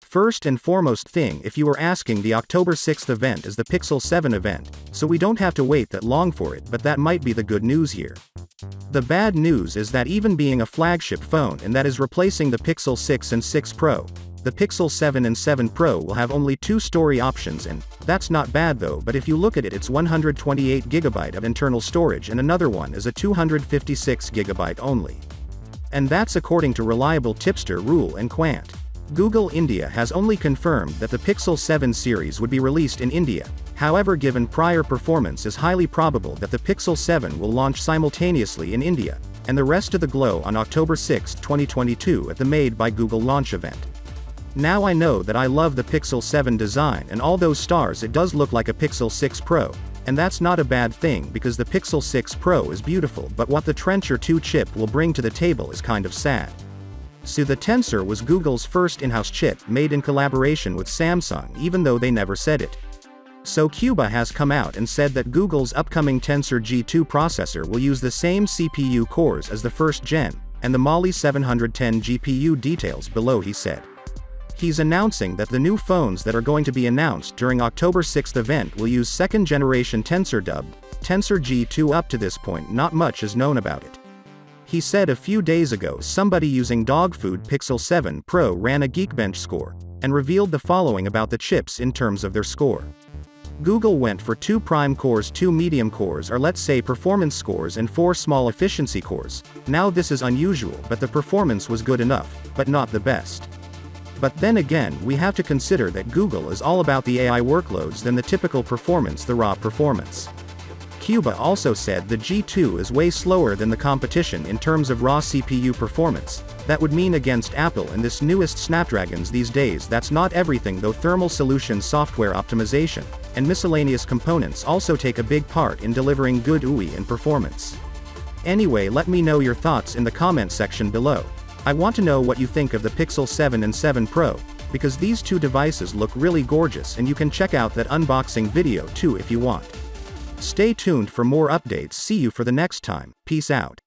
First and foremost thing, if you were asking, the October 6th event is the Pixel 7 event, so we don't have to wait that long for it, but that might be the good news here. The bad news is that even being a flagship phone and that is replacing the Pixel 6 and 6 Pro, the Pixel 7 and 7 Pro will have only 2 story options, and that's not bad though, but if you look at it, it's 128GB of internal storage and another one is a 256GB only. And that's according to reliable tipster Rule and Quant. Google India has only confirmed that the Pixel 7 series would be released in India. However, given prior performance, is highly probable that the Pixel 7 will launch simultaneously in India, and the rest of the globe on October 6, 2022 at the Made by Google launch event. Now I know that I love the Pixel 7 design and all those stars, it does look like a Pixel 6 Pro, and that's not a bad thing because the Pixel 6 Pro is beautiful, but what the Tensor 2 chip will bring to the table is kind of sad. So the Tensor was Google's first in-house chip, made in collaboration with Samsung, even though they never said it. So Kuba has come out and said that Google's upcoming Tensor G2 processor will use the same CPU cores as the first gen, and the Mali 710 GPU details below, he said. He's announcing that the new phones that are going to be announced during October 6th event will use second generation Tensor, dubbed Tensor G2. Up to this point, not much is known about it. He said a few days ago somebody using dogfood Pixel 7 Pro ran a Geekbench score, and revealed the following about the chips in terms of their score. Google went for 2 prime cores, 2 medium cores, or let's say performance scores, and 4 small efficiency cores. Now this is unusual, but the performance was good enough, but not the best. But then again, we have to consider that Google is all about the AI workloads than the typical performance, the raw performance. Kuba also said the G2 is way slower than the competition in terms of raw CPU performance. That would mean against Apple and this newest Snapdragons these days. That's not everything though. Thermal solution, software optimization, and miscellaneous components also take a big part in delivering good UI and performance. Anyway, let me know your thoughts in the comment section below. I want to know what you think of the Pixel 7 and 7 Pro, because these two devices look really gorgeous, and you can check out that unboxing video too if you want. Stay tuned for more updates. See you for the next time. Peace out.